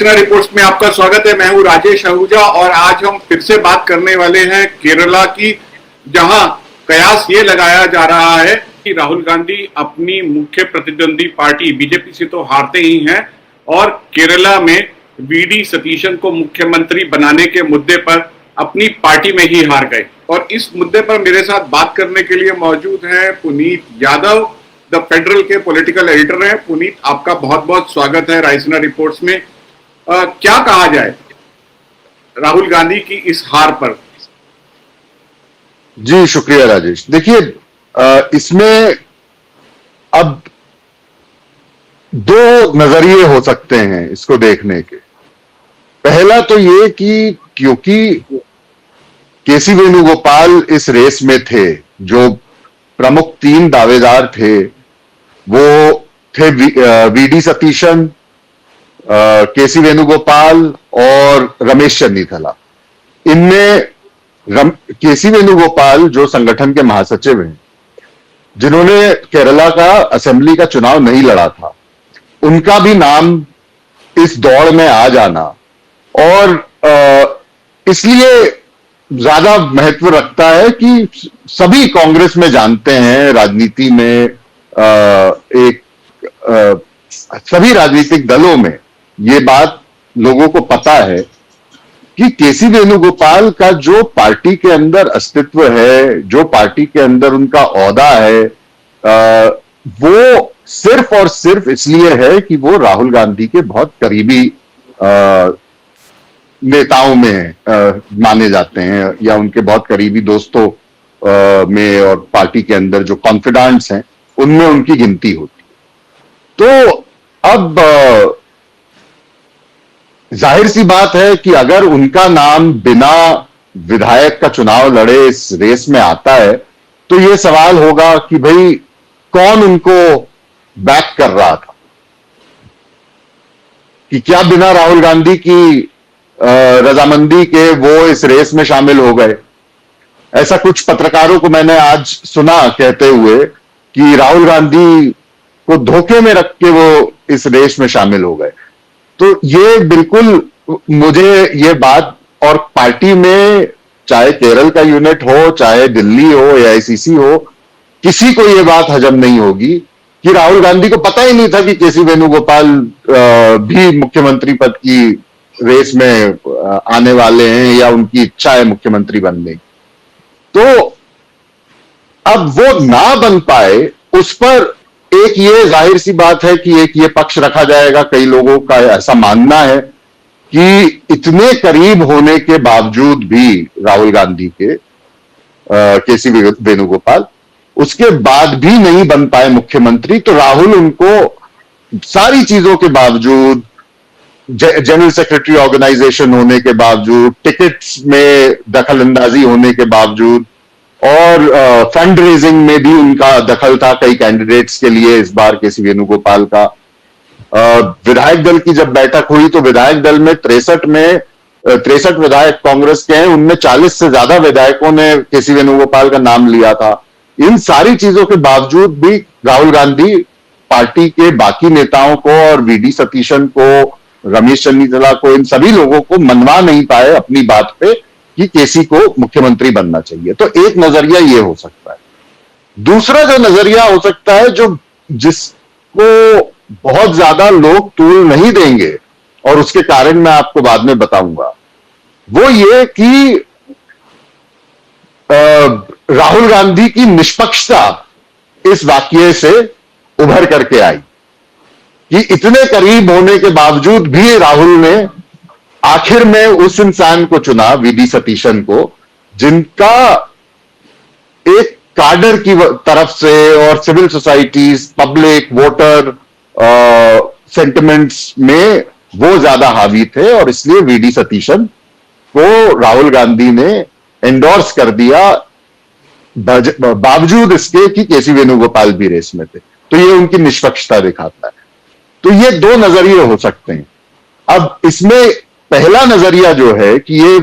Raisina reports में आपका स्वागत है। मैं हूं राजेश आहूजा और आज हम फिर से बात करने वाले हैं केरला की, जहां कयास ये लगाया जा रहा है कि राहुल गांधी अपनी मुख्य प्रतिद्वंदी पार्टी बीजेपी से तो हारते ही हैं और केरला में वीडी सतीशन को मुख्यमंत्री बनाने के मुद्दे पर अपनी पार्टी में ही हार गए। और इस मुद्दे पर मेरे साथ बात करने के लिए मौजूद हैं पुनीत यादव, द फेडरल के पॉलिटिकल एडिटर हैं। पुनीत, आपका बहुत बहुत स्वागत है रायसीना रिपोर्ट्स में। क्या कहा जाए राहुल गांधी की इस हार पर? जी शुक्रिया राजेश। देखिए, इसमें अब दो नजरिए हो सकते हैं इसको देखने के। पहला तो ये कि क्योंकि केसी वेणुगोपाल इस रेस में थे, जो प्रमुख तीन दावेदार थे वो थे वीडी सतीशन, केसी वेणुगोपाल और रमेश चन्नीथला। इनमें केसी वेणुगोपाल जो संगठन के महासचिव हैं, जिन्होंने केरला का असेंबली का चुनाव नहीं लड़ा था, उनका भी नाम इस दौड़ में आ जाना और इसलिए ज्यादा महत्व रखता है कि सभी कांग्रेस में जानते हैं, राजनीति में सभी राजनीतिक दलों में ये बात लोगों को पता है कि केसी वेणुगोपाल का जो पार्टी के अंदर अस्तित्व है, जो पार्टी के अंदर उनका ओहदा है, वो सिर्फ और सिर्फ इसलिए है कि वो राहुल गांधी के बहुत करीबी नेताओं में माने जाते हैं, या उनके बहुत करीबी दोस्तों में और पार्टी के अंदर जो कॉन्फिडेंट्स हैं उनमें उनकी गिनती होती है। तो अब जाहिर सी बात है कि अगर उनका नाम बिना विधायक का चुनाव लड़े इस रेस में आता है तो यह सवाल होगा कि भाई कौन उनको बैक कर रहा था, कि क्या बिना राहुल गांधी की रजामंदी के वो इस रेस में शामिल हो गए। ऐसा कुछ पत्रकारों को मैंने आज सुना कहते हुए कि राहुल गांधी को धोखे में रख के वो इस रेस में शामिल हो गए। तो ये बिल्कुल मुझे ये बात, और पार्टी में चाहे केरल का यूनिट हो, चाहे दिल्ली हो या एआईसीसी हो, किसी को ये बात हजम नहीं होगी कि राहुल गांधी को पता ही नहीं था कि केसी वेणुगोपाल भी मुख्यमंत्री पद की रेस में आने वाले हैं या उनकी इच्छा है मुख्यमंत्री बनने की। तो अब वो ना बन पाए, उस पर एक ये जाहिर सी बात है कि एक ये पक्ष रखा जाएगा, कई लोगों का ऐसा मानना है कि इतने करीब होने के बावजूद भी राहुल गांधी के केसी वेणुगोपाल उसके बाद भी नहीं बन पाए मुख्यमंत्री। तो राहुल उनको सारी चीजों के बावजूद, जनरल सेक्रेटरी ऑर्गेनाइजेशन होने के बावजूद, टिकट्स में दखल अंदाजी होने के बावजूद और फंड रेजिंग में भी उनका दखल था कई कैंडिडेट्स के लिए इस बार केसी वेणुगोपाल का। विधायक दल की जब बैठक हुई तो विधायक दल में 63 विधायक कांग्रेस के हैं, उनमें 40 से ज्यादा विधायकों ने केसी वेणुगोपाल का नाम लिया था। इन सारी चीजों के बावजूद भी राहुल गांधी पार्टी के बाकी नेताओं को और वीडी सतीशन को, रमेश चन्नीथला को, इन सभी लोगों को मनवा नहीं पाए अपनी बात पे कि केसी को मुख्यमंत्री बनना चाहिए। तो एक नजरिया ये हो सकता है। दूसरा जो नजरिया हो सकता है, जो जिसको बहुत ज्यादा लोग तूल नहीं देंगे और उसके कारण मैं आपको बाद में बताऊंगा, वो ये कि राहुल गांधी की निष्पक्षता इस वाकये से उभर करके आई कि इतने करीब होने के बावजूद भी राहुल ने आखिर में उस इंसान को चुना, वीडी सतीशन को, जिनका एक काडर की तरफ से और civil societies, public, voter sentiments में वो ज्यादा हावी थे, और इसलिए वीडी सतीशन को राहुल गांधी ने एंडोर्स कर दिया बावजूद इसके कि केसी वेणुगोपाल भी रेस में थे। तो ये उनकी निष्पक्षता दिखाता है। तो ये दो नजरिए हो सकते हैं। अब इसमें पहला नजरिया जो है कि ये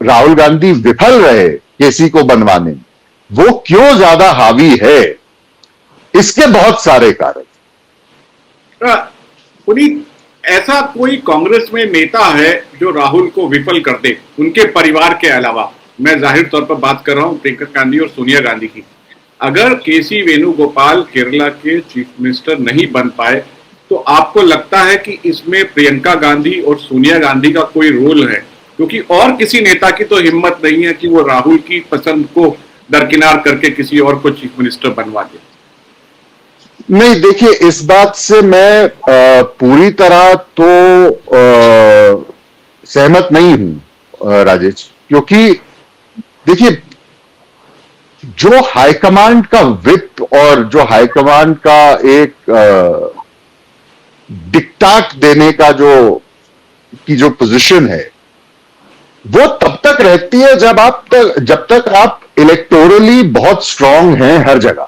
राहुल गांधी विफल रहे केसी को बनवाने में, वो क्यों ज्यादा हावी है, इसके बहुत सारे कारण। पुनीत, ऐसा कोई कांग्रेस में नेता है जो राहुल को विफल कर दे, उनके परिवार के अलावा? मैं जाहिर तौर पर बात कर रहा हूं प्रियंका गांधी और सोनिया गांधी की। अगर केसी वेणुगोपाल केरला के चीफ मिनिस्टर नहीं बन पाए, तो आपको लगता है कि इसमें प्रियंका गांधी और सोनिया गांधी का कोई रोल है? क्योंकि और किसी नेता की तो हिम्मत नहीं है कि वो राहुल की पसंद को दरकिनार करके किसी और को चीफ मिनिस्टर बनवा दे। नहीं, देखिए, इस बात से मैं पूरी तरह तो सहमत नहीं हूं राजेश, क्योंकि देखिए, जो हाईकमांड का विप और जो हाईकमांड का एक डिक्टाट देने का जो पोजीशन है, वो तब तक रहती है जब तक आप इलेक्टोरली बहुत स्ट्रांग हैं हर जगह।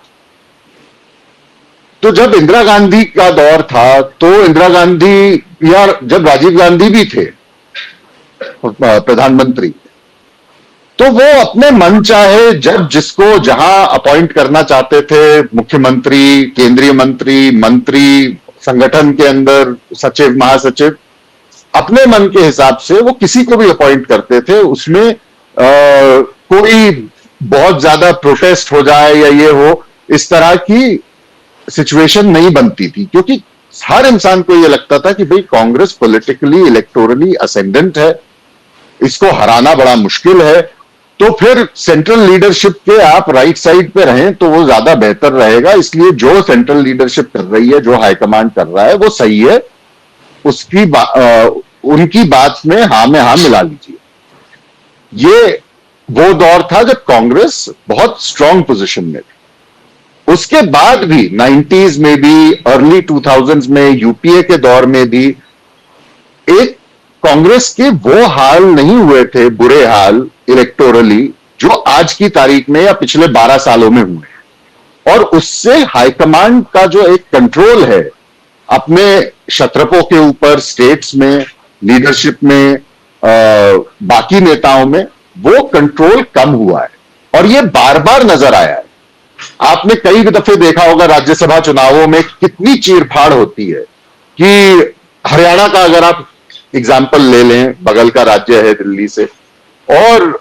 तो जब इंदिरा गांधी का दौर था, तो इंदिरा गांधी, या जब राजीव गांधी भी थे प्रधानमंत्री, तो वो अपने मन चाहे जब जिसको जहां अपॉइंट करना चाहते थे, मुख्यमंत्री, केंद्रीय मंत्री, संगठन के अंदर सचिव, महासचिव, अपने मन के हिसाब से वो किसी को भी अपॉइंट करते थे। उसमें कोई बहुत ज्यादा प्रोटेस्ट हो जाए या ये हो, इस तरह की सिचुएशन नहीं बनती थी, क्योंकि हर इंसान को यह लगता था कि भाई कांग्रेस पॉलिटिकली, इलेक्टोरली असेंडेंट है, इसको हराना बड़ा मुश्किल है, तो फिर सेंट्रल लीडरशिप के आप राइट साइड पे रहें तो वो ज्यादा बेहतर रहेगा। इसलिए जो सेंट्रल लीडरशिप कर रही है, जो हाईकमांड कर रहा है, वो सही है, उनकी बात में हाँ मिला लीजिए। ये वो दौर था जब कांग्रेस बहुत स्ट्रांग पोजीशन में थी। उसके बाद भी 90s में भी, अर्ली 2000s में, यूपीए के दौर में भी एक कांग्रेस के वो हाल नहीं हुए थे, बुरे हाल इलेक्टोरली, जो आज की तारीख में या पिछले 12 सालों में हुए। और उससे हाईकमांड का जो एक कंट्रोल है अपने क्षत्रपों के ऊपर, स्टेट्स में, लीडरशिप में, बाकी नेताओं में, वो कंट्रोल कम हुआ है। और ये बार बार नजर आया है। आपने कई दफे देखा होगा राज्यसभा चुनावों में कितनी चीरफाड़ होती है, कि हरियाणा का अगर आप एग्जाम्पल ले लें, बगल का राज्य है दिल्ली से, और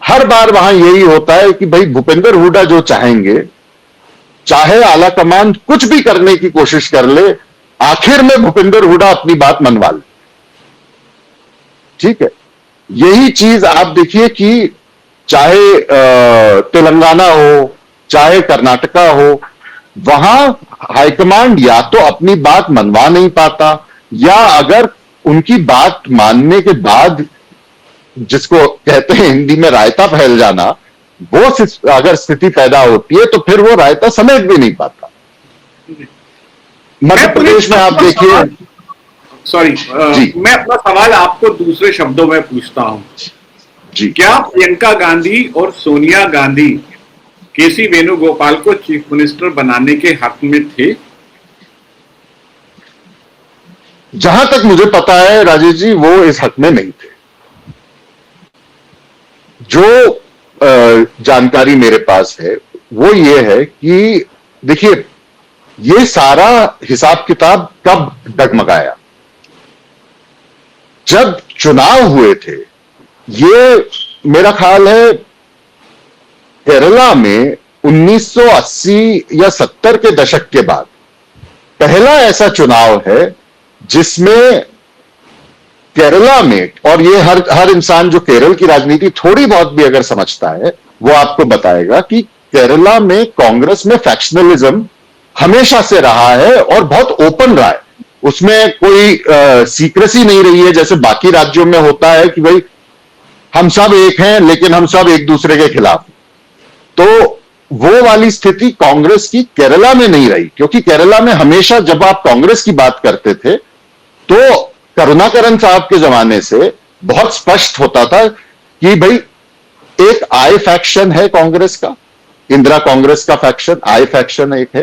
हर बार वहां यही होता है कि भाई भूपेंद्र हुड्डा जो चाहेंगे, चाहे आला कमान कुछ भी करने की कोशिश कर ले, आखिर में भूपेंद्र हुड्डा अपनी बात मनवा ले। ठीक है, यही चीज आप देखिए कि चाहे तेलंगाना हो, चाहे कर्नाटका हो, वहां हाईकमांड या तो अपनी बात मनवा नहीं पाता, या अगर उनकी बात मानने के बाद, जिसको कहते हैं हिंदी में रायता फैल जाना, वो अगर स्थिति पैदा होती है तो फिर वो रायता समेट भी नहीं पाता। मध्य प्रदेश में आप देखिए। सॉरी, मैं अपना सवाल आपको दूसरे शब्दों में पूछता हूं जी। क्या प्रियंका गांधी और सोनिया गांधी केसी वेणुगोपाल को चीफ मिनिस्टर बनाने के हक में थे? जहां तक मुझे पता है राजेश जी, वो इस हक में नहीं थे। जो जानकारी मेरे पास है वो ये है कि देखिए, ये सारा हिसाब किताब कब डगमगाया, जब चुनाव हुए थे। ये मेरा ख्याल है केरला में 1980 या 70 के दशक के बाद पहला ऐसा चुनाव है जिसमें केरला में, और ये हर इंसान जो केरल की राजनीति थोड़ी बहुत भी अगर समझता है, वो आपको बताएगा कि केरला में कांग्रेस में फैक्शनलिज्म हमेशा से रहा है और बहुत ओपन रहा है। उसमें कोई सीक्रेसी नहीं रही है, जैसे बाकी राज्यों में होता है कि भाई हम सब एक हैं लेकिन हम सब एक दूसरे के खिलाफ। तो वो वाली स्थिति कांग्रेस की केरला में नहीं रही, क्योंकि केरला में हमेशा जब आप कांग्रेस की बात करते थे तो करुणाकरन साहब के जमाने से बहुत स्पष्ट होता था कि भाई एक आई फैक्शन है कांग्रेस का, इंदिरा कांग्रेस का फैक्शन, आई फैक्शन एक है,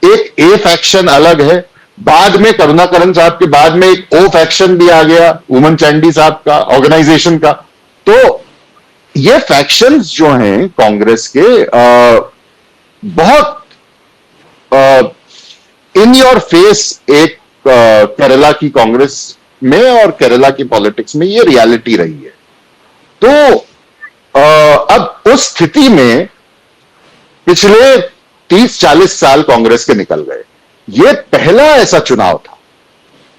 एक ए फैक्शन अलग है। बाद में करुणाकरन साहब के बाद में एक ओ फैक्शन भी आ गया, उमन चांडी साहब का, ऑर्गेनाइजेशन का। तो ये फैक्शंस जो हैं कांग्रेस के बहुत इन योर फेस एक केरला की कांग्रेस में और केरला की पॉलिटिक्स में ये रियलिटी रही है। तो अब उस स्थिति में पिछले 30-40 साल कांग्रेस के निकल गए। ये पहला ऐसा चुनाव था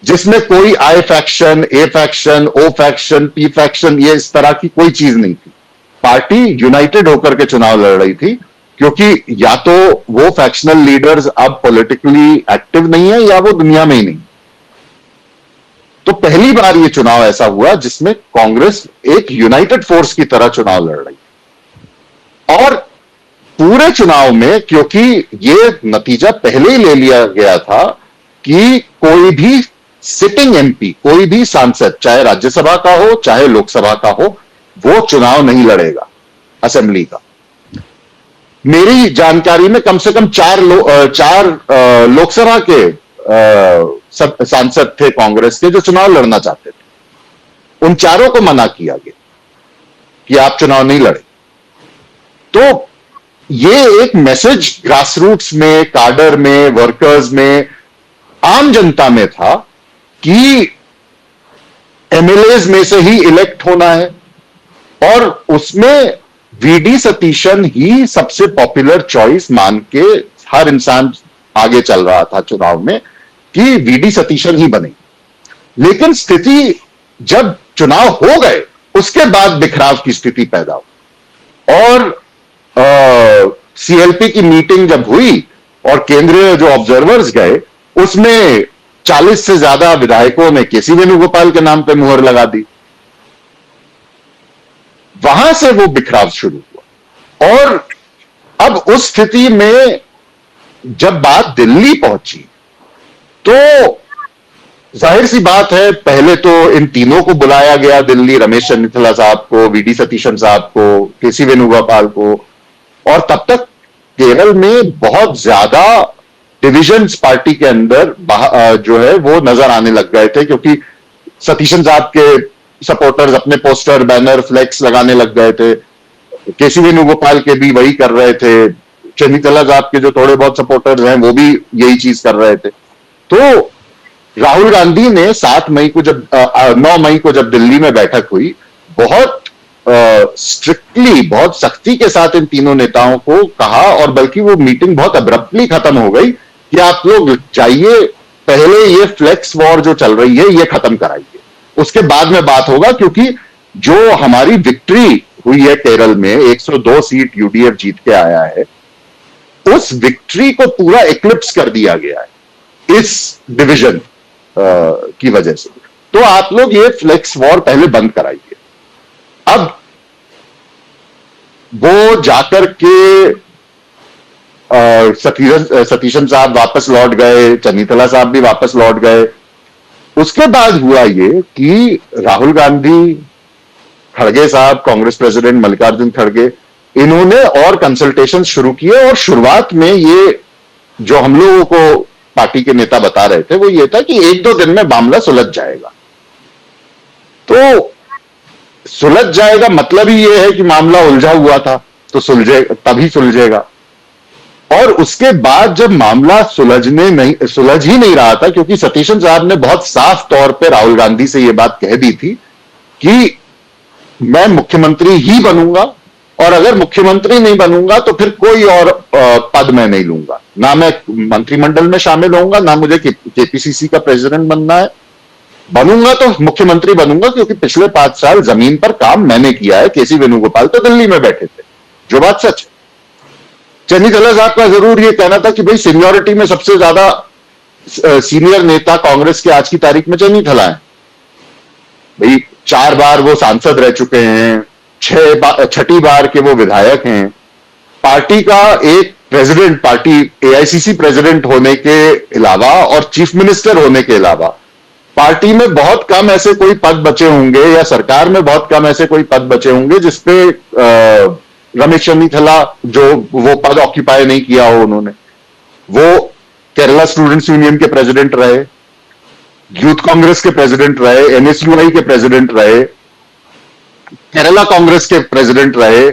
जिसमें कोई आई फैक्शन, ए फैक्शन, ओ फैक्शन, पी फैक्शन, ये इस तरह की कोई चीज नहीं थी। पार्टी यूनाइटेड होकर के चुनाव लड़ रही थी, क्योंकि या तो वो फैक्शनल लीडर्स अब पॉलिटिकली एक्टिव नहीं है या वो दुनिया में ही नहीं। तो पहली बार ये चुनाव ऐसा हुआ जिसमें कांग्रेस एक यूनाइटेड फोर्स की तरह चुनाव लड़ रही। और पूरे चुनाव में, क्योंकि ये नतीजा पहले ही ले लिया गया था कि कोई भी सिटिंग एमपी, कोई भी सांसद, चाहे राज्यसभा का हो चाहे लोकसभा का हो, वो चुनाव नहीं लड़ेगा असेंबली का। मेरी जानकारी में कम से कम चार लोकसभा के सांसद थे कांग्रेस के जो चुनाव लड़ना चाहते थे। उन चारों को मना किया गया कि आप चुनाव नहीं लड़े। तो ये एक मैसेज ग्रासरूट्स में, काडर में, वर्कर्स में, आम जनता में था कि एमएलएज में से ही इलेक्ट होना है। और उसमें वीडी सतीशन ही सबसे पॉपुलर चॉइस मान के हर इंसान आगे चल रहा था चुनाव में कि वीडी सतीशन ही बने। लेकिन स्थिति जब चुनाव हो गए उसके बाद बिखराव की स्थिति पैदा हुई। और सीएलपी की मीटिंग जब हुई और केंद्रीय जो ऑब्जर्वर्स गए, उसमें 40 से ज्यादा विधायकों ने केसी वेणुगोपाल के नाम पे मुहर लगा दी। वहां से वो बिखराव शुरू हुआ। और अब उस स्थिति में जब बात दिल्ली पहुंची तो जाहिर सी बात है, पहले तो इन तीनों को बुलाया गया दिल्ली, रमेश चन्नीथला साहब को, वीडी सतीशन साहब को, केसी वेणुगोपाल को। और तब तक केरल में बहुत ज्यादा डिविजन्स पार्टी के अंदर जो है वो नजर आने लग गए थे, क्योंकि सतीशन साहब के सपोर्टर्स अपने पोस्टर, बैनर, फ्लेक्स लगाने लग गए थे। केसी वेणुगोपाल के भी वही कर रहे थे। चन्नीथला साहब के जो थोड़े बहुत सपोर्टर्स हैं वो भी यही चीज कर रहे थे। तो राहुल गांधी ने 9 मई को जब दिल्ली में बैठक हुई, बहुत स्ट्रिक्टली, बहुत सख्ती के साथ इन तीनों नेताओं को कहा, और बल्कि वो मीटिंग बहुत अब्रप्टली खत्म हो गई कि आप लोग जाइए, पहले ये फ्लेक्स वॉर जो चल रही है ये खत्म कराइए, उसके बाद में बात होगा। क्योंकि जो हमारी विक्ट्री हुई है केरल में, 102 सीट यूडीएफ जीत के आया है, उस विक्ट्री को पूरा इक्लिप्स कर दिया गया है इस डिवीजन की वजह से। तो आप लोग ये फ्लेक्स वॉर पहले बंद कराइए। अब वो जाकर के सतीशन साहब वापस लौट गए, चन्नीथला साहब भी वापस लौट गए। उसके बाद हुआ ये कि राहुल गांधी, खड़गे साहब, कांग्रेस प्रेसिडेंट मल्लिकार्जुन खड़गे, इन्होंने और कंसल्टेशन शुरू किए। और शुरुआत में ये जो हम लोगों को पार्टी के नेता बता रहे थे वो ये था कि 1-2 दिन में मामला सुलझ जाएगा। तो सुलझ जाएगा मतलब ही ये है कि मामला उलझा हुआ था, तो तभी सुलझेगा। और उसके बाद जब मामला सुलझ ही नहीं रहा था, क्योंकि सतीशन साहब ने बहुत साफ तौर पे राहुल गांधी से यह बात कह दी थी कि मैं मुख्यमंत्री ही बनूंगा, और अगर मुख्यमंत्री नहीं बनूंगा तो फिर कोई और पद मैं नहीं लूंगा, ना मैं मंत्रिमंडल में शामिल होऊंगा, ना मुझे केपीसीसी का प्रेसिडेंट बनना है। बनूंगा तो मुख्यमंत्री बनूंगा, क्योंकि पिछले 5 साल जमीन पर काम मैंने किया है। केसी वेणुगोपाल तो दिल्ली में बैठे थे, जो बात सच है। चन्नीथला साहब का जरूर ये कहना था कि भाई सीनियरिटी में सबसे ज्यादा सीनियर नेता कांग्रेस के आज की तारीख में चन्नीथला है। भाई 4 बार वो सांसद रह चुके हैं, 6ठी बार के वो विधायक हैं। पार्टी का एक प्रेसिडेंट, पार्टी एआईसीसी प्रेसिडेंट होने के अलावा और चीफ मिनिस्टर होने के अलावा पार्टी में बहुत कम ऐसे कोई पद बचे होंगे, या सरकार में बहुत कम ऐसे कोई पद बचे होंगे जिसपे रमेश चन्नीथला जो वो पद ऑक्यूपाई नहीं किया हो उन्होंने। वो केरला स्टूडेंट्स यूनियन के प्रेसिडेंट रहे, यूथ कांग्रेस के प्रेसिडेंट रहे, एनएसयूआई के प्रेसिडेंट रहे, केरला कांग्रेस के प्रेसिडेंट रहे,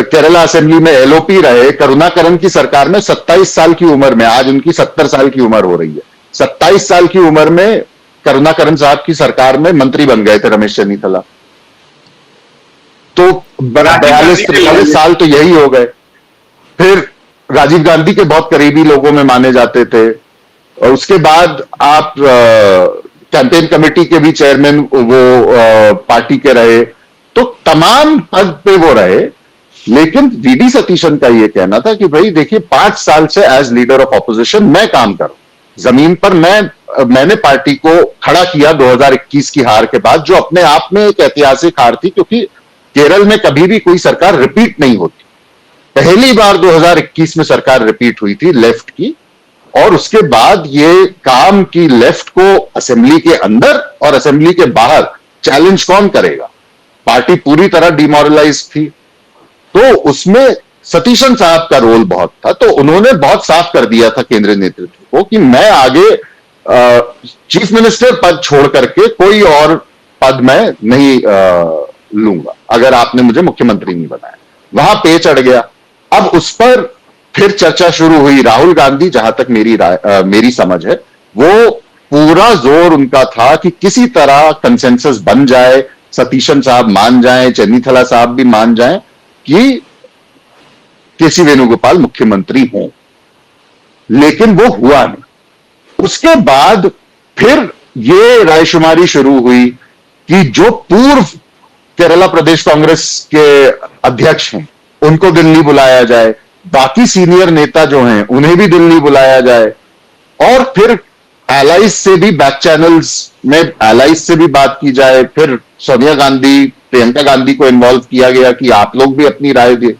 केरला असेंबली में एलओपी रहे। करुणाकरन की सरकार में 27 साल की उम्र में, आज उनकी 70 साल की उम्र हो रही है, 27 साल की उम्र में करुणाकरन साहब की सरकार में मंत्री बन गए थे रमेश चन्नीथला। तो 42-43 साल तो यही हो गए। फिर राजीव गांधी के बहुत करीबी लोगों में माने जाते थे, और उसके बाद आप कैंपेन कमेटी के भी चेयरमैन वो पार्टी के रहे, तो तमाम पद पे वो रहे। लेकिन वीडी सतीशन का ये कहना था कि भाई देखिए 5 साल से एज लीडर ऑफ ऑपोजिशन मैं काम कर रहा हूं, जमीन पर मैंने पार्टी को खड़ा किया 2021 की हार के बाद, जो अपने आप में एक ऐतिहासिक हार थी, क्योंकि केरल में कभी भी कोई सरकार रिपीट नहीं होती। पहली बार 2021 में सरकार रिपीट हुई थी लेफ्ट की, और उसके बाद ये काम की लेफ्ट को असेंबली के अंदर और असेंबली के बाहर चैलेंज कौन करेगा। पार्टी पूरी तरह डिमोरलाइज थी, तो उसमें सतीशन साहब का रोल बहुत था। तो उन्होंने बहुत साफ कर दिया था केंद्रीय नेतृत्व को कि मैं आगे चीफ मिनिस्टर पद छोड़ करके कोई और पद मैं नहीं लूंगा अगर आपने मुझे मुख्यमंत्री नहीं बनाया। वहां पे चढ़ गया। अब उस पर फिर चर्चा शुरू हुई। राहुल गांधी, जहां तक मेरी समझ है, वो पूरा जोर उनका था कि किसी तरह कंसेंसस बन जाए, सतीशन साहब मान जाएं, चन्नीथला साहब भी मान जाएं कि केसी वेणुगोपाल मुख्यमंत्री हों। लेकिन वो हुआ नहीं। उसके बाद फिर ये रायशुमारी शुरू हुई कि जो पूर्व केरला प्रदेश कांग्रेस के अध्यक्ष हैं उनको दिल्ली बुलाया जाए, बाकी सीनियर नेता जो हैं उन्हें भी दिल्ली बुलाया जाए, और फिर एलाइज से भी बैक चैनल्स में एलाइज से भी बात की जाए। फिर सोनिया गांधी, प्रियंका गांधी को इन्वॉल्व किया गया कि आप लोग भी अपनी राय दें।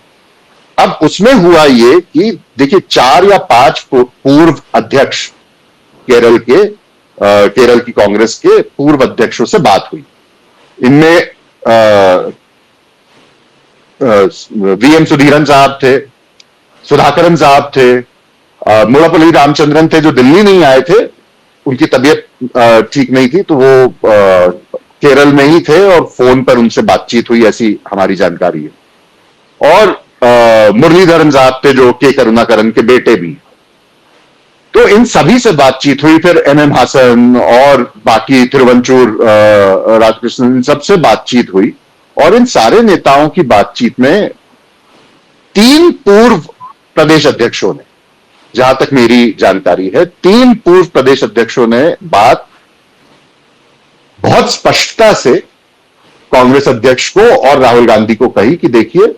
अब उसमें हुआ ये कि देखिए 4 या 5 पूर्व अध्यक्ष केरल की कांग्रेस के पूर्व अध्यक्षों से बात हुई। इनमें वीएम सुधीरन साहब थे, सुधाकरन साहब थे, मुलापल्ली रामचंद्रन थे, जो दिल्ली नहीं आए थे, उनकी तबीयत ठीक नहीं थी, तो वो केरल में ही थे और फोन पर उनसे बातचीत हुई, ऐसी हमारी जानकारी है। और मुरलीधरन साहब थे जो के करुणाकरन के बेटे भी। तो इन सभी से बातचीत हुई। फिर एमएम हासन और बाकी तिरुवंचूर राजकृष्णन, इन सबसे बातचीत हुई। और इन सारे नेताओं की बातचीत में 3 पूर्व प्रदेश अध्यक्षों ने, जहां तक मेरी जानकारी है, 3 पूर्व प्रदेश अध्यक्षों ने बात बहुत स्पष्टता से कांग्रेस अध्यक्ष को और राहुल गांधी को कही कि देखिए,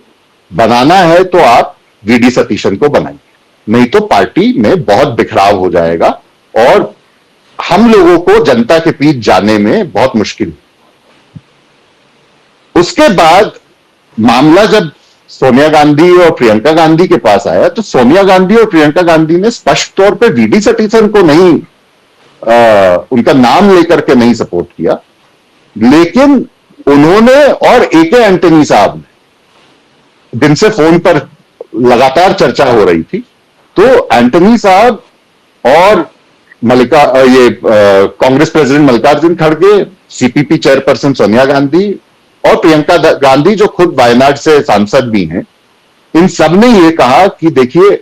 बनाना है तो आप वीडी सतीशन को बनाइए, नहीं तो पार्टी में बहुत बिखराव हो जाएगा और हम लोगों को जनता के बीच जाने में बहुत मुश्किल। उसके बाद मामला जब सोनिया गांधी और प्रियंका गांधी के पास आया, तो सोनिया गांधी और प्रियंका गांधी ने स्पष्ट तौर पे वीडी सतीशन को नहीं, उनका नाम लेकर के नहीं सपोर्ट किया, लेकिन उन्होंने और एके एंटनी साहब ने, जिनसे फोन पर लगातार चर्चा हो रही थी, तो एंटनी साहब और कांग्रेस प्रेसिडेंट मल्लिकार्जुन खड़गे, सीपीपी चेयरपर्सन सोनिया गांधी और प्रियंका गांधी, जो खुद वायनाड से सांसद भी हैं, इन सब ने यह कहा कि देखिए,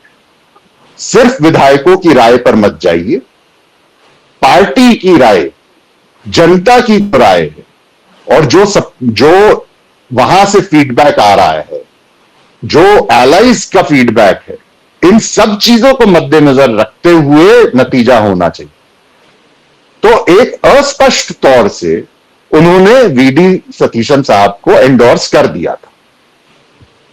सिर्फ विधायकों की राय पर मत जाइए, पार्टी की राय, जनता की राय है, और जो वहां से फीडबैक आ रहा है, जो एलाइज का फीडबैक है, इन सब चीजों को मद्देनजर रखते हुए नतीजा होना चाहिए। तो एक अस्पष्ट तौर से उन्होंने वीडी सतीशन साहब को एंडोर्स कर दिया था।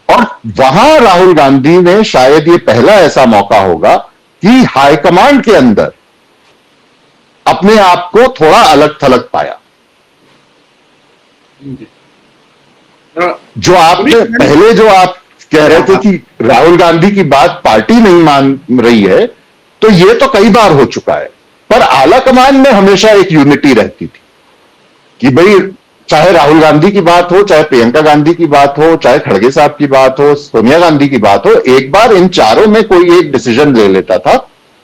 और वहां राहुल गांधी ने शायद ये पहला ऐसा मौका होगा कि हाईकमांड के अंदर अपने आप को थोड़ा अलग थलग पाया। जो आपने पहले जो आप कह रहे थे कि राहुल गांधी की बात पार्टी नहीं मान रही है, तो यह तो कई बार हो चुका है, पर आला कमान में हमेशा एक यूनिटी रहती थी कि भाई चाहे राहुल गांधी की बात हो, चाहे प्रियंका गांधी की बात हो, चाहे खड़गे साहब की बात हो, सोनिया गांधी की बात हो, एक बार इन चारों में कोई एक डिसीजन ले लेता था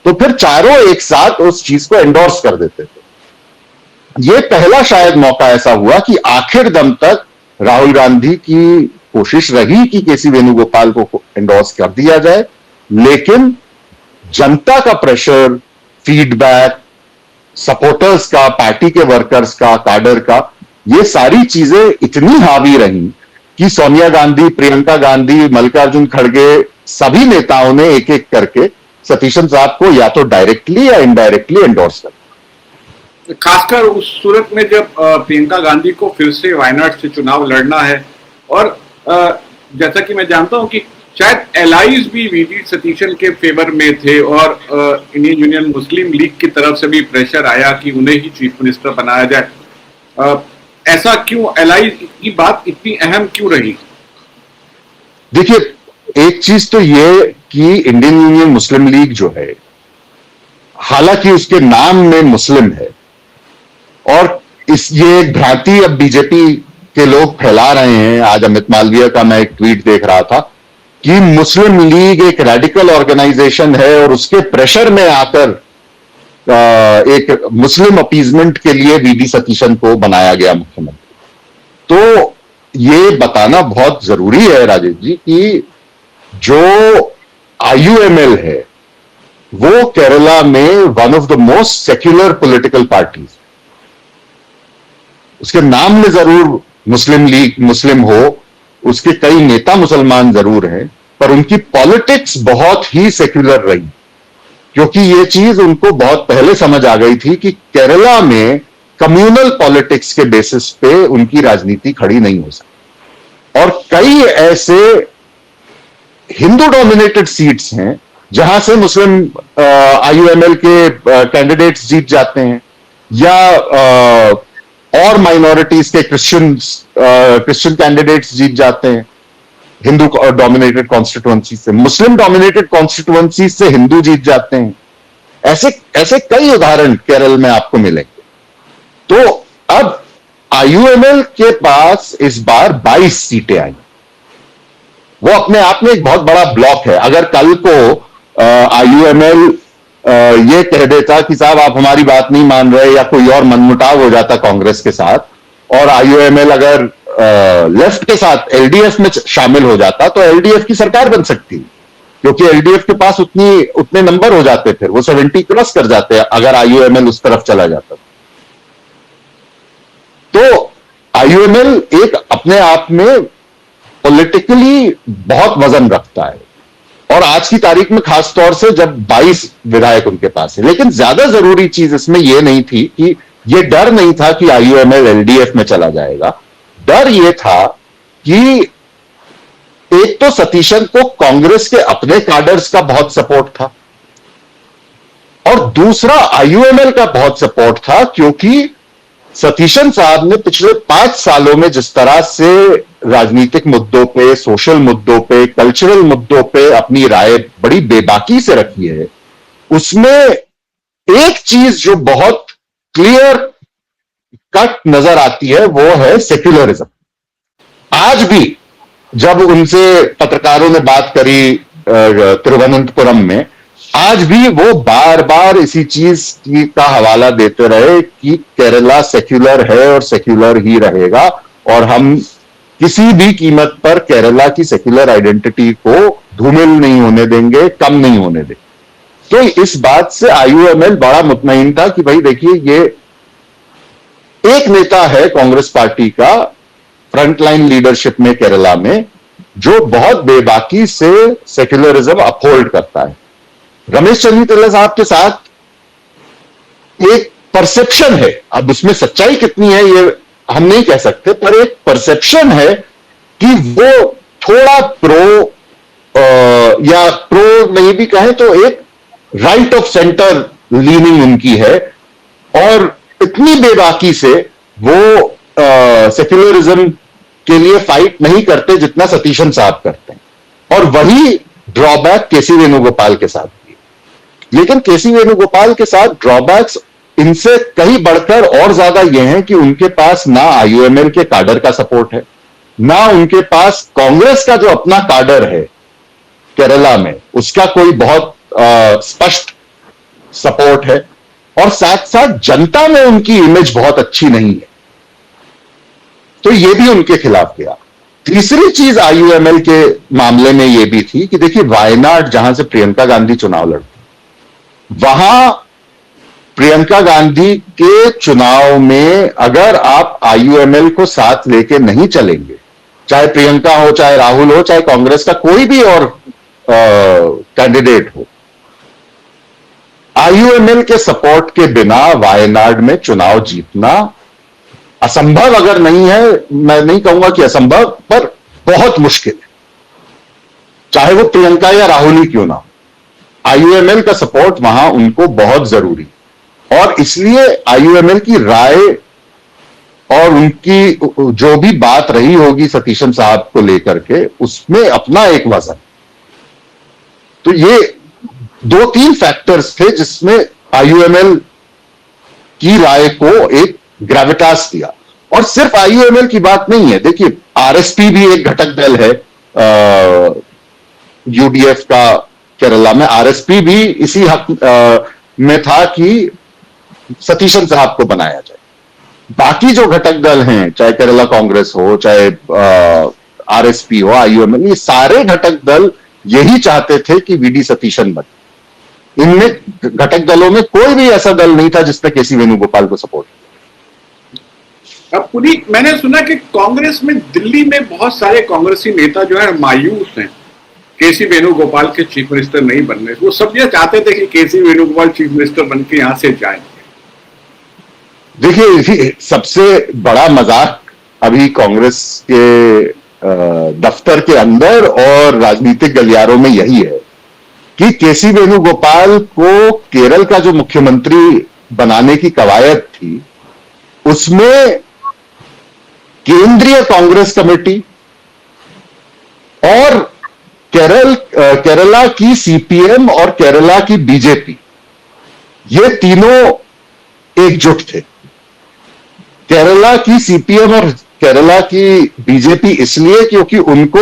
तो फिर चारों एक साथ उस चीज को एंडोर्स कर देते थे। यह पहला शायद मौका ऐसा हुआ कि आखिर दम तक राहुल गांधी की कोशिश रही कि केसी वेणुगोपाल को एंडोर्स कर दिया जाए, लेकिन जनता का प्रेशर, फीडबैक सपोर्टर्स का, पार्टी के वर्कर्स का, काडर का, ये सारी चीजें इतनी हावी रही कि सोनिया गांधी, प्रियंका गांधी, मल्लिकार्जुन खड़गे, सभी नेताओं ने एक एक करके सतीशन साहब को या तो डायरेक्टली या इनडायरेक्टली एंडोर्स कर। खासकर उस सूरत में जब प्रियंका गांधी को फिर से वायनाड से चुनाव लड़ना है, और जैसा कि मैं जानता हूं कि शायद एलाइज भी वीडी सतीशन के फेवर में थे, और इंडियन यूनियन मुस्लिम लीग की तरफ से भी प्रेशर आया कि उन्हें ही चीफ मिनिस्टर बनाया जाए। ऐसा क्यों, एलाइज की बात इतनी अहम क्यों रही? देखिए, एक चीज तो ये कि इंडियन यूनियन मुस्लिम लीग जो है, हालांकि उसके नाम में मुस्लिम है, और ये एक भ्रांति अब बीजेपी के लोग फैला रहे हैं। आज अमित मालवीय का मैं एक ट्वीट देख रहा था कि मुस्लिम लीग एक रेडिकल ऑर्गेनाइजेशन है और उसके प्रेशर में आकर एक मुस्लिम अपीजमेंट के लिए वीडी सतीशन को बनाया गया मुख्यमंत्री। तो ये बताना बहुत जरूरी है राजेश जी कि जो आईयूएमएल है वो केरला में one of the most secular political parties, उसके नाम में जरूर मुस्लिम लीग मुस्लिम हो, उसके कई नेता मुसलमान जरूर हैं, पर उनकी पॉलिटिक्स बहुत ही सेक्युलर रही, क्योंकि ये चीज उनको बहुत पहले समझ आ गई थी कि केरला में कम्युनल पॉलिटिक्स के बेसिस पे उनकी राजनीति खड़ी नहीं हो सकती। और कई ऐसे हिंदू डोमिनेटेड सीट्स हैं जहां से मुस्लिम आईयूएमएल के कैंडिडेट्स जीत जाते हैं, या और माइनॉरिटीज के क्रिश्चियन कैंडिडेट्स जीत जाते हैं हिंदू डोमिनेटेड कॉन्स्टिट्यूएंसी से, मुस्लिम डोमिनेटेड कॉन्स्टिट्यूएंसी से हिंदू जीत जाते हैं। ऐसे कई उदाहरण केरल में आपको मिलेंगे। तो अब आईयूएमएल के पास इस बार 22 सीटें आई, वो अपने आप में एक बहुत बड़ा ब्लॉक है। अगर कल को आईयूएमएल ये कह देता कि साहब आप हमारी बात नहीं मान रहे, या कोई और मनमुटाव हो जाता कांग्रेस के साथ, और आईयूएमएल अगर लेफ्ट के साथ एलडीएफ में शामिल हो जाता, तो एलडीएफ की सरकार बन सकती, क्योंकि एलडीएफ के पास उतने नंबर हो जाते, फिर वो 70 क्रॉस कर जाते अगर आईयूएमएल उस तरफ चला जाता। तो आईयूएमएल एक अपने आप में पॉलिटिकली बहुत वजन रखता है, और आज की तारीख में खास तौर से जब 22 विधायक उनके पास है। लेकिन ज्यादा जरूरी चीज इसमें यह नहीं थी कि यह डर नहीं था कि आईयूएमएल एलडीएफ में चला जाएगा। डर यह था कि एक तो सतीशन को कांग्रेस के अपने काडर्स का बहुत सपोर्ट था, और दूसरा आईयूएमएल का बहुत सपोर्ट था, क्योंकि सतीशन साहब ने पिछले 5 सालों में जिस तरह से राजनीतिक मुद्दों पे, सोशल मुद्दों पे, कल्चरल मुद्दों पे अपनी राय बड़ी बेबाकी से रखी है, उसमें एक चीज जो बहुत क्लियर कट नजर आती है वो है सेक्युलरिज्म। आज भी जब उनसे पत्रकारों ने बात करी तिरुवनंतपुरम में, आज भी वो बार बार इसी चीज का हवाला देते रहे कि केरला सेक्युलर है और सेक्युलर ही रहेगा, और हम किसी भी कीमत पर केरला की सेक्युलर आइडेंटिटी को धूमिल नहीं होने देंगे, कम नहीं होने देंगे। तो इस बात से आईयूएमएल बड़ा मुतमईन था कि भाई देखिए, ये एक नेता है कांग्रेस पार्टी का फ्रंटलाइन लीडरशिप में केरला में, जो बहुत बेबाकी से सेक्युलरिज्म अपहोल्ड करता है। रमेश चन्नीतला साहब के साथ एक परसेप्शन है, अब उसमें सच्चाई कितनी है ये हम नहीं कह सकते, पर एक परसेप्शन है कि वो थोड़ा या प्रो नहीं भी कहें तो एक राइट ऑफ सेंटर लीनिंग उनकी है, और इतनी बेबाकी से वो सेक्युलरिज्म के लिए फाइट नहीं करते जितना सतीशन साहब करते हैं। और वही ड्रॉबैक केसी वेणुगोपाल के साथ भी। लेकिन केसी वेणुगोपाल के साथ ड्रॉबैक्स इनसे कहीं बढ़कर और ज्यादा यह है कि उनके पास ना आईयूएमएल के काडर का सपोर्ट है, ना उनके पास कांग्रेस का जो अपना काडर है केरला में उसका कोई बहुत स्पष्ट सपोर्ट है, और साथ साथ जनता में उनकी इमेज बहुत अच्छी नहीं है, तो यह भी उनके खिलाफ गया। तीसरी चीज आईयूएमएल के मामले में यह भी थी कि देखिए, वायनाड जहां से प्रियंका गांधी चुनाव लड़ती, वहां प्रियंका गांधी के चुनाव में अगर आप आईयूएमएल को साथ लेके नहीं चलेंगे, चाहे प्रियंका हो, चाहे राहुल हो, चाहे कांग्रेस का कोई भी और कैंडिडेट हो, आईयूएमएल के सपोर्ट के बिना वायनाड में चुनाव जीतना असंभव अगर नहीं है, मैं नहीं कहूंगा कि असंभव, पर बहुत मुश्किल है, चाहे वो प्रियंका या राहुल ही क्यों ना हो। आईयूएमएल का सपोर्ट वहां उनको बहुत जरूरी, और इसलिए आईयूएमएल की राय और उनकी जो भी बात रही होगी सतीशन साहब को लेकर के, उसमें अपना एक वजन। तो ये 2-3 फैक्टर्स थे जिसमें आईयूएमएल की राय को एक ग्रेविटास दिया। और सिर्फ आईयूएमएल की बात नहीं है, देखिए आरएसपी भी एक घटक दल है यूडीएफ का केरला में। आरएसपी भी इसी हक में था कि सतीशन साहब को बनाया जाए। बाकी जो घटक दल हैं, चाहे केरला कांग्रेस हो, चाहे आरएसपी हो, आईयूएमएल, ये सारे घटक दल यही चाहते थे कि वीडी सतीशन बने। इनमें घटक दलों में कोई भी ऐसा दल नहीं था जिसने केसी वेणुगोपाल को सपोर्ट किया। अब पुनीत, मैंने सुना कि कांग्रेस में, दिल्ली में बहुत सारे कांग्रेसी नेता जो है मायूस हैं केसी वेणुगोपाल के चीफ मिनिस्टर नहीं बनने। वो सब ये चाहते थे कि केसी वेणुगोपाल चीफ मिनिस्टर बन के यहां से जाए। देखिए, सबसे बड़ा मजाक अभी कांग्रेस के दफ्तर के अंदर और राजनीतिक गलियारों में यही है कि केसी वेणुगोपाल को केरल का जो मुख्यमंत्री बनाने की कवायद थी, उसमें केंद्रीय कांग्रेस कमेटी और केरला की सीपीएम और केरला की बीजेपी, ये तीनों एकजुट थे। केरला की सीपीएम और केरला की बीजेपी इसलिए क्योंकि उनको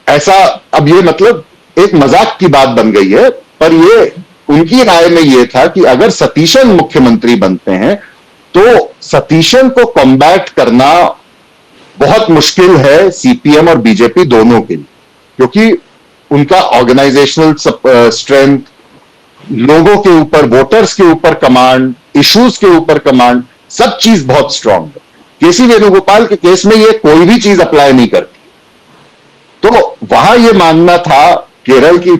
ऐसा, अब ये मतलब एक मजाक की बात बन गई है, पर ये उनकी राय में ये था कि अगर सतीशन मुख्यमंत्री बनते हैं तो सतीशन को कॉम्बैट करना बहुत मुश्किल है सीपीएम और बीजेपी दोनों के लिए, क्योंकि उनका ऑर्गेनाइजेशनल स्ट्रेंथ, लोगों के ऊपर, वोटर्स के ऊपर कमांड, इश्यूज के ऊपर कमांड, सब चीज बहुत स्ट्रांग है। केसी वेणुगोपाल के केस में ये कोई भी चीज अप्लाई नहीं करती। तो वहां ये मानना था केरल की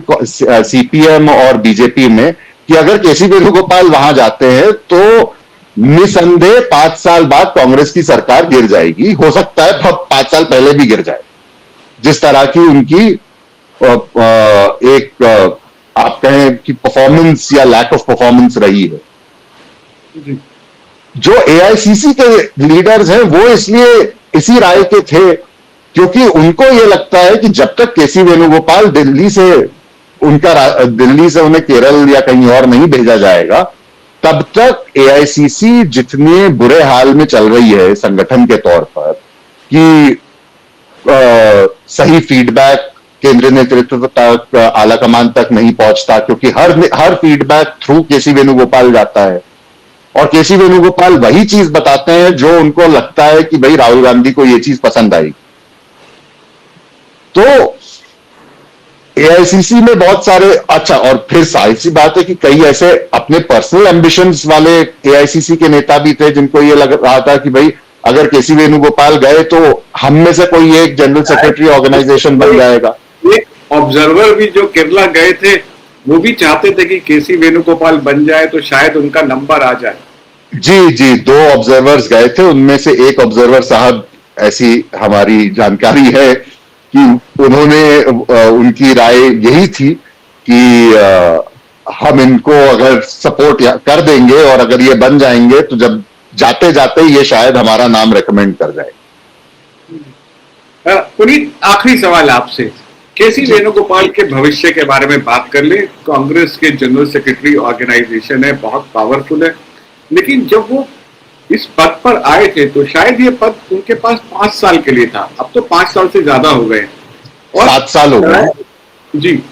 सीपीएम और बीजेपी में कि अगर केसी वेणुगोपाल वहां जाते हैं तो निसंदेह 5 साल बाद कांग्रेस की सरकार गिर जाएगी। हो सकता है 5 साल पहले भी गिर जाए, जिस तरह की उनकी एक आप कहें कि परफॉर्मेंस या लैक ऑफ परफॉर्मेंस रही है। जो एआईसीसी के लीडर्स हैं वो इसलिए इसी राय के थे क्योंकि उनको यह लगता है कि जब तक केसी वेणुगोपाल दिल्ली से उन्हें केरल या कहीं और नहीं भेजा जाएगा, तब तक एआईसीसी जितने बुरे हाल में चल रही है संगठन के तौर पर कि सही फीडबैक केंद्रीय नेतृत्व तक, आला कमान तक नहीं पहुंचता, क्योंकि हर फीडबैक थ्रू केसी वेणुगोपाल जाता है और केसी वेणुगोपाल वही चीज बताते हैं जो उनको लगता है कि भाई राहुल गांधी को ये चीज पसंद आएगी। तो एआईसीसी में बहुत सारे, अच्छा, और फिर सारी सी बात है कि कई ऐसे अपने पर्सनल एम्बिशंस वाले एआईसीसी के नेता भी थे जिनको ये लग रहा था कि भाई अगर केसी वेणुगोपाल गए तो हम में से कोई एक जनरल सेक्रेटरी ऑर्गेनाइजेशन बन जाएगा। एक ऑब्जर्वर भी जो केरला गए थे वो भी चाहते थे कि केसी वेणुगोपाल बन जाए तो शायद उनका नंबर आ जाए। जी, 2 ऑब्जर्वर्स गए थे, उनमें से एक ऑब्जर्वर साहब, ऐसी हमारी जानकारी है कि उन्होंने, उनकी राय यही थी कि हम इनको अगर सपोर्ट कर देंगे और अगर ये बन जाएंगे तो जब जाते जाते ये शायद हमारा नाम रेकमेंड कर जाए। पुनीत, आखिरी सवाल आपसे, केसी वेणुगोपाल के भविष्य के बारे में बात कर ले। कांग्रेस के जनरल सेक्रेटरी ऑर्गेनाइजेशन है, बहुत पावरफुल है, लेकिन जब वो इस पद पर आए थे तो शायद ये पद उनके पास 5 साल के लिए था। अब तो 5 साल से ज्यादा हो गए और 7 साल हो गए जी।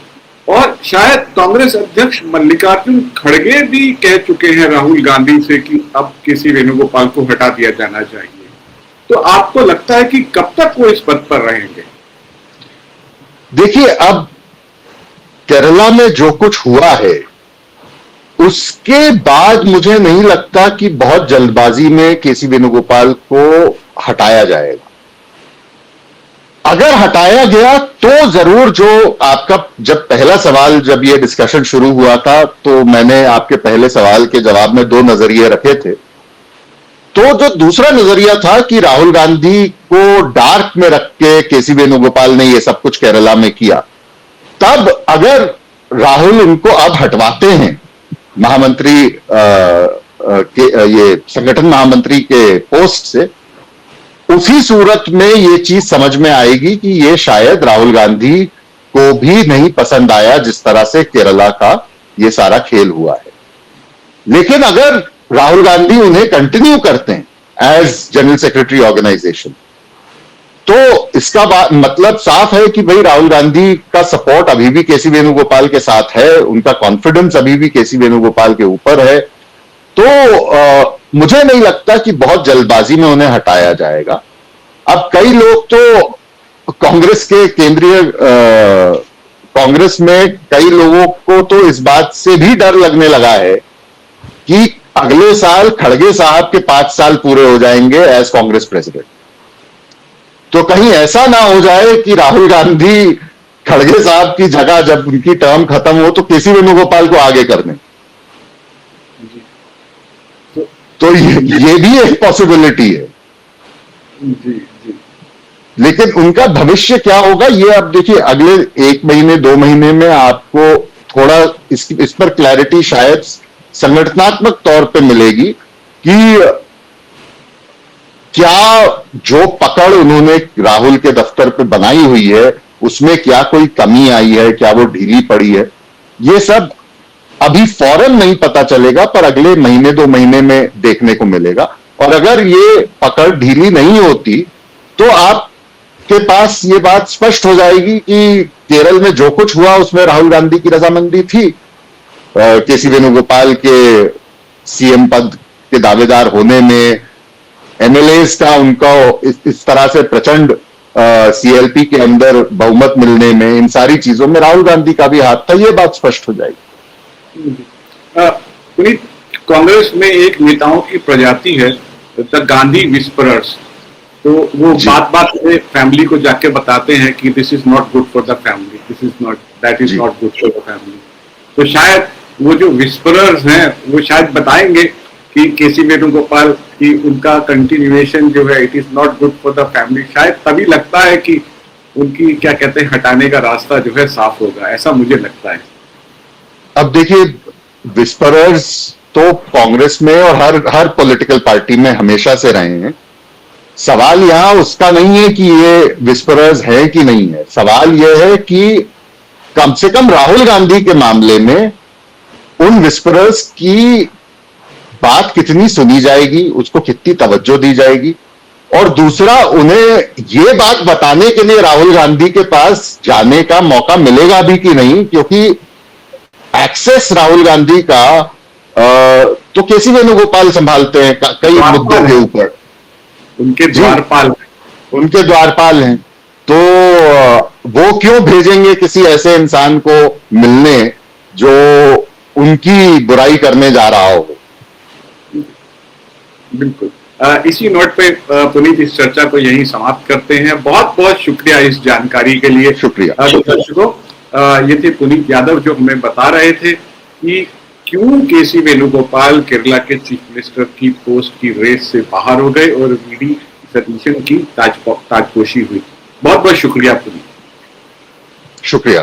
और शायद कांग्रेस अध्यक्ष मल्लिकार्जुन खड़गे भी कह चुके हैं राहुल गांधी से कि अब केसी वेणुगोपाल को हटा दिया जाना चाहिए। तो आपको लगता है कि कब तक वो इस पद पर रहेंगे? देखिए, अब केरला में जो कुछ हुआ है उसके बाद मुझे नहीं लगता कि बहुत जल्दबाजी में केसी वेणुगोपाल को हटाया जाएगा। अगर हटाया गया तो जरूर, जो आपका जब पहला सवाल, जब ये डिस्कशन शुरू हुआ था, तो मैंने आपके पहले सवाल के जवाब में 2 नजरिए रखे थे। तो जो दूसरा नजरिया था कि राहुल गांधी को डार्क में रख के केसी वेणुगोपाल ने ये सब कुछ केरला में किया, तब अगर राहुल उनको अब हटवाते हैं महामंत्री के, ये संगठन महामंत्री के पोस्ट से, उसी सूरत में ये चीज समझ में आएगी कि ये शायद राहुल गांधी को भी नहीं पसंद आया जिस तरह से केरला का ये सारा खेल हुआ है। लेकिन अगर राहुल गांधी उन्हें कंटिन्यू करते हैं एज जनरल सेक्रेटरी ऑर्गेनाइजेशन, तो इसका मतलब साफ है कि भाई राहुल गांधी का सपोर्ट अभी भी केसी वेणुगोपाल के साथ है, उनका कॉन्फिडेंस अभी भी केसी वेणुगोपाल के ऊपर है। तो मुझे नहीं लगता कि बहुत जल्दबाजी में उन्हें हटाया जाएगा। अब कई लोग तो कांग्रेस के केंद्रीय कांग्रेस में कई लोगों को तो इस बात से भी डर लगने लगा है कि अगले साल खड़गे साहब के 5 साल पूरे हो जाएंगे एज कांग्रेस प्रेसिडेंट, तो कहीं ऐसा ना हो जाए कि राहुल गांधी खड़गे साहब की जगह जब उनकी टर्म खत्म हो तो केसी वेणुगोपाल को आगे कर दें। तो ये भी एक पॉसिबिलिटी है। जी जी। लेकिन उनका भविष्य क्या होगा ये अब देखिए, अगले 1 महीने 2 महीने में आपको थोड़ा इस पर क्लैरिटी शायद संगठनात्मक तौर पे मिलेगी कि क्या जो पकड़ उन्होंने राहुल के दफ्तर पे बनाई हुई है उसमें क्या कोई कमी आई है, क्या वो ढीली पड़ी है। ये सब अभी फौरन नहीं पता चलेगा, पर अगले महीने 2 महीने में देखने को मिलेगा। और अगर ये पकड़ ढीली नहीं होती तो आपके पास ये बात स्पष्ट हो जाएगी कि केरल में जो कुछ हुआ उसमें राहुल गांधी की रजामंदी थी। केसी वेणुगोपाल के सीएम पद के दावेदार होने में, एमएलएस का उनका इस तरह से प्रचंड सीएलपी के अंदर बहुमत मिलने में, इन सारी चीजों में राहुल गांधी का भी हाथ था, ये बात स्पष्ट हो जाएगी। पुनीत, कांग्रेस में एक नेताओं की प्रजाति है द गांधी विस्परर्स। तो वो बात बात में फैमिली को जाके बताते हैं कि this is not good for the family, this is not, that is not good for the family. तो शायद वो जो विस्परर्स हैं वो शायद बताएंगे कि केसी वेणुगोपाल की उनका कंटिन्यूएशन जो है it is not good for the family. शायद तभी लगता है कि उनकी क्या कहते हैं हटाने का रास्ता जो है साफ होगा, ऐसा मुझे लगता है। अब देखिए, विस्परर्स तो कांग्रेस में और हर पॉलिटिकल पार्टी में हमेशा से रहे हैं। सवाल यहां उसका नहीं है कि ये विस्परर्स है कि नहीं है, सवाल यह है कि कम से कम राहुल गांधी के मामले में उन विस्परर्स की बात कितनी सुनी जाएगी, उसको कितनी तवज्जो दी जाएगी। और दूसरा, उन्हें ये बात बताने के लिए राहुल गांधी के पास जाने का मौका मिलेगा भी कि नहीं, क्योंकि एक्सेस राहुल गांधी का तो केसी वेणुगोपाल संभालते हैं कई मुद्दों के ऊपर, उनके द्वारपाल हैं। तो वो क्यों भेजेंगे किसी ऐसे इंसान को मिलने जो उनकी बुराई करने जा रहा हो। बिल्कुल। इसी नोट पे पुनीत इस चर्चा को यहीं समाप्त करते हैं। बहुत बहुत शुक्रिया इस जानकारी के लिए। शुक्रिया। दर्शकों, ये थे पुनीत यादव जो हमें बता रहे थे कि क्यों केसी वेणुगोपाल केरला के चीफ मिनिस्टर की पोस्ट की रेस से बाहर हो गए और वीडी सतीशन की ताजपोशी हुई। बहुत बहुत शुक्रिया पुनीत। शुक्रिया।